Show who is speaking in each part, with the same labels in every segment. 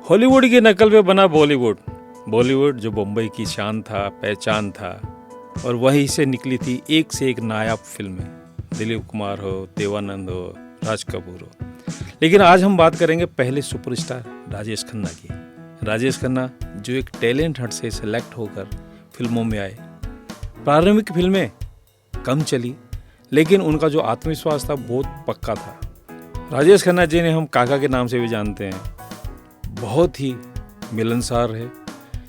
Speaker 1: Hollywood की नकल पे बना बॉलीवुड। बॉलीवुड जो बम्बई की शान था, पहचान था, और वहीं से निकली थी एक से एक नायाब फिल्में। दिलीप कुमार हो, देवानंद हो, राज कपूर हो। लेकिन आज हम बात करेंगे पहले सुपरस्टार राजेश खन्ना की। राजेश खन्ना जो एक टैलेंट हंट से सेलेक्ट होकर फिल्मों में आए। प्रारंभिक फिल्में कम चली, लेकिन उनका जो आत्मविश्वास था बहुत पक्का था। राजेश खन्ना जी ने हम काका के नाम से भी जानते हैं। बहुत ही मिलनसार है,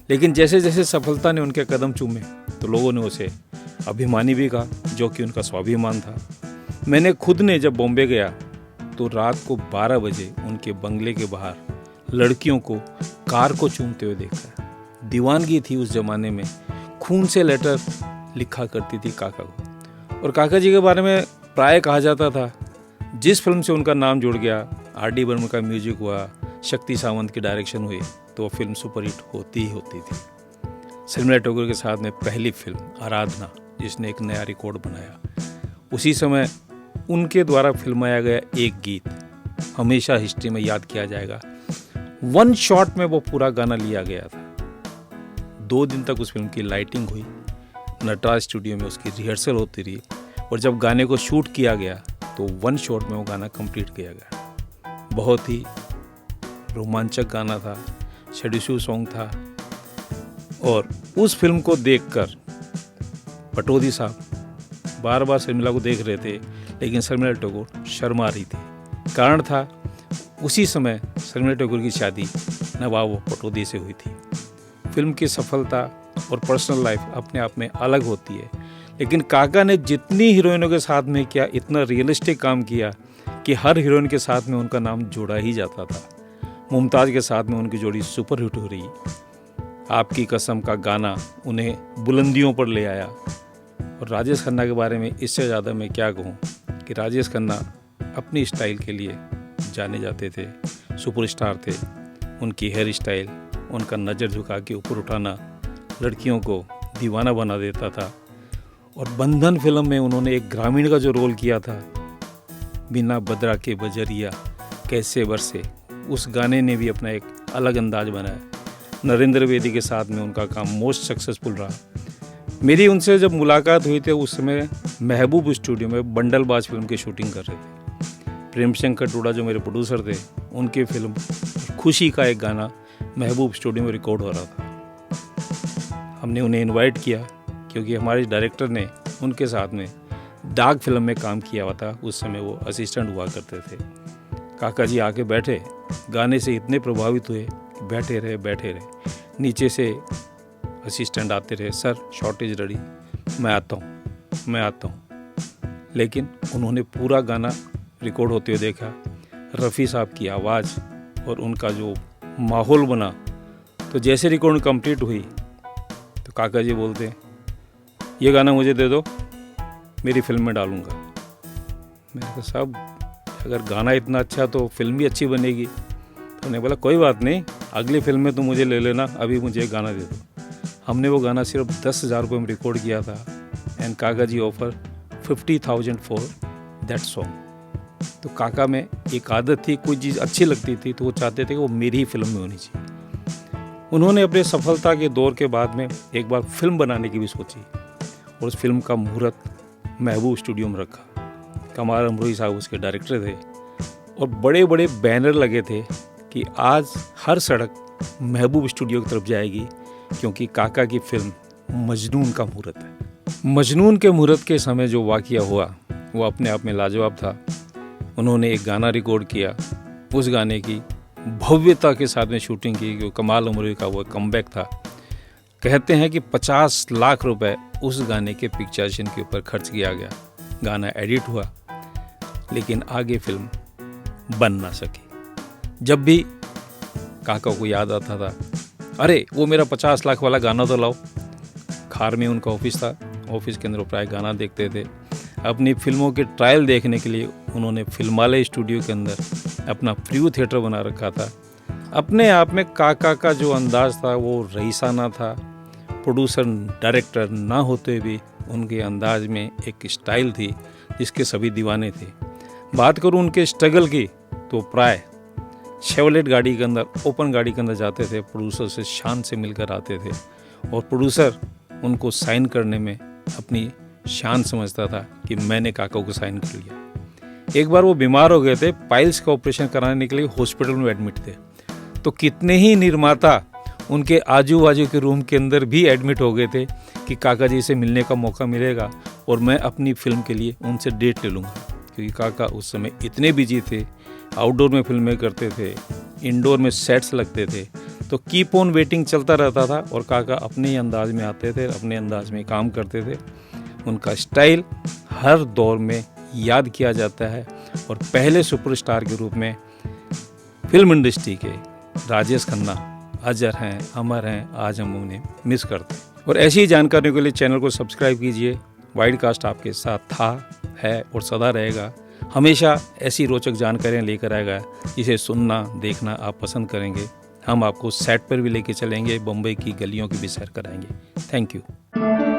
Speaker 1: लेकिन जैसे जैसे सफलता ने उनके कदम चूमे तो लोगों ने उसे अभिमानी भी कहा, जो कि उनका स्वाभिमान था। मैंने खुद ने जब बॉम्बे गया तो रात को 12 बजे उनके बंगले के बाहर लड़कियों को कार को चूमते हुए देखा। दीवानगी थी उस जमाने में। खून से लेटर लिखा करती थी काका को। और काका जी के बारे में प्राय कहा जाता था, जिस फिल्म से उनका नाम जुड़ गया, आर.डी. बर्मन का म्यूजिक हुआ, शक्ति सावंत की डायरेक्शन हुई, तो वो फिल्म सुपरहिट होती ही होती थी। शर्मिला टैगोर के साथ में पहली फिल्म आराधना, जिसने एक नया रिकॉर्ड बनाया। उसी समय उनके द्वारा फिल्माया गया एक गीत हमेशा हिस्ट्री में याद किया जाएगा। वन शॉट में वो पूरा गाना लिया गया था। 2 दिन तक उस फिल्म की लाइटिंग हुई, नटराज स्टूडियो में उसकी रिहर्सल होती रही, और जब गाने को शूट किया गया तो 1 शॉट में वो गाना कंप्लीट किया गया। बहुत ही रोमांचक गाना था, शेड्यूल सॉन्ग था। और उस फिल्म को देखकर पटौदी साहब बार बार शर्मिला को देख रहे थे, लेकिन शर्मिला टैगोर शर्मा रही थी। कारण था, उसी समय शर्मिला टैगोर की शादी नवाब पटौदी से हुई थी। फिल्म की सफलता और पर्सनल लाइफ अपने आप में अलग होती है, लेकिन काका ने जितनी हीरोइनों के साथ में किया, इतना रियलिस्टिक काम किया कि हर हीरोइन के साथ में उनका नाम जोड़ा ही जाता था। मुमताज़ के साथ में उनकी जोड़ी सुपरहिट हो रही। आपकी कसम का गाना उन्हें बुलंदियों पर ले आया। और राजेश खन्ना के बारे में इससे ज़्यादा मैं क्या कहूँ कि राजेश खन्ना अपनी स्टाइल के लिए जाने जाते थे, सुपरस्टार थे। उनकी हेयर स्टाइल, उनका नज़र झुका के ऊपर उठाना लड़कियों को दीवाना बना देता था। और बंधन फिल्म में उन्होंने एक ग्रामीण का जो रोल किया था, बिना बदरा के बजरिया कैसे बरसे, उस गाने ने भी अपना एक अलग अंदाज बनाया। नरेंद्र बेदी के साथ में उनका काम मोस्ट सक्सेसफुल रहा। मेरी उनसे जब मुलाकात हुई थी, उस समय महबूब स्टूडियो में बंडलबाज फिल्म की शूटिंग कर रहे थे। प्रेम शंकर टूडा जो मेरे प्रोड्यूसर थे, उनकी फिल्म खुशी का एक गाना महबूब स्टूडियो में रिकॉर्ड हो रहा था। हमने उन्हें इनवाइट किया क्योंकि हमारे डायरेक्टर ने उनके साथ में डाक फिल्म में काम किया हुआ था। उस समय वो असिस्टेंट हुआ करते थे। काका जी आके बैठे, गाने से इतने प्रभावित हुए कि बैठे रहे। नीचे से असिस्टेंट आते रहे, सर शॉर्टेज रेडी, मैं आता हूँ। लेकिन उन्होंने पूरा गाना रिकॉर्ड होते हुए देखा। रफ़ी साहब की आवाज़ और उनका जो माहौल बना, तो जैसे रिकॉर्ड कंप्लीट हुई तो काका जी बोलते, ये गाना मुझे दे दो, मेरी फिल्म में डालूँगा। मैंने कहा साहब, अगर गाना इतना अच्छा तो फिल्म भी अच्छी बनेगी। तो उन्होंने बोला कोई बात नहीं, अगली फिल्म में तो मुझे ले लेना, अभी मुझे एक गाना दे दो। हमने वो गाना सिर्फ 10,000 रुपये में रिकॉर्ड किया था। एंड काका जी ऑफर 50,000 फॉर दैट सॉन्ग। तो काका में एक आदत थी, कोई चीज़ अच्छी लगती थी तो वो चाहते थे कि वो मेरी ही फिल्म में होनी चाहिए। उन्होंने अपने सफलता के दौर के बाद में एक बार फिल्म बनाने की भी सोची, और उस फिल्म का मुहूर्त महबूब स्टूडियो में रखा। कमाल अमरोही साहब उसके डायरेक्टर थे, और बड़े बड़े बैनर लगे थे कि आज हर सड़क महबूब स्टूडियो की तरफ जाएगी, क्योंकि काका की फिल्म मजनून का मुहूर्त है। मजनून के मुहूर्त के समय जो वाक़या हुआ वो अपने आप में लाजवाब था। उन्होंने एक गाना रिकॉर्ड किया, उस गाने की भव्यता के साथ में शूटिंग की, क्योंकि कमाल अमरोही का वो कमबैक था। कहते हैं कि 50 लाख रुपए उस गाने के पिक्चरेशन के ऊपर खर्च किया गया। गाना एडिट हुआ, लेकिन आगे फिल्म बन ना सकी। जब भी काका को याद आता था, अरे वो मेरा 50 लाख वाला गाना तो लाओ। खार में उनका ऑफिस था, ऑफिस के अंदर प्राय गाना देखते थे। अपनी फिल्मों के ट्रायल देखने के लिए उन्होंने फिल्मालय स्टूडियो के अंदर अपना प्रीव्यू थिएटर बना रखा था। अपने आप में काका का जो अंदाज था वो रईसाना था। प्रोड्यूसर डायरेक्टर ना होते भी उनके अंदाज में एक स्टाइल थी जिसके सभी दीवाने थे। बात करूं उनके स्ट्रगल की तो प्राय शेवलेट गाड़ी के अंदर, ओपन गाड़ी के अंदर जाते थे, प्रोड्यूसर से शान से मिलकर आते थे और प्रोड्यूसर उनको साइन करने में अपनी शान समझता था कि मैंने काका को साइन कर लिया। एक बार वो बीमार हो गए थे, पाइल्स का ऑपरेशन कराने के लिए हॉस्पिटल में एडमिट थे, तो कितने ही निर्माता उनके आजू बाजू के रूम के अंदर भी एडमिट हो गए थे कि काका जी से मिलने का मौका मिलेगा और मैं अपनी फिल्म के लिए उनसे डेट ले लूँगा, क्योंकि काका उस समय इतने बिजी थे, आउटडोर में फिल्में करते थे, इंडोर में सेट्स लगते थे, तो कीप ऑन वेटिंग चलता रहता था और काका अपने ही अंदाज में आते थे, अपने अंदाज में काम करते थे। उनका स्टाइल हर दौर में याद किया जाता है और पहले सुपरस्टार के रूप में फिल्म इंडस्ट्री के राजेश खन्ना अजर हैं, अमर हैं, आज हम उन्हें मिस करते हैं। और ऐसी ही जानकारियों के लिए चैनल को सब्सक्राइब कीजिए। वाइडकास्ट आपके साथ था, है और सदा रहेगा। हमेशा ऐसी रोचक जानकारियाँ लेकर आएगा जिसे सुनना, देखना आप पसंद करेंगे। हम आपको सेट पर भी लेके चलेंगे, बम्बई की गलियों की भी सैर कराएंगे। Thank you.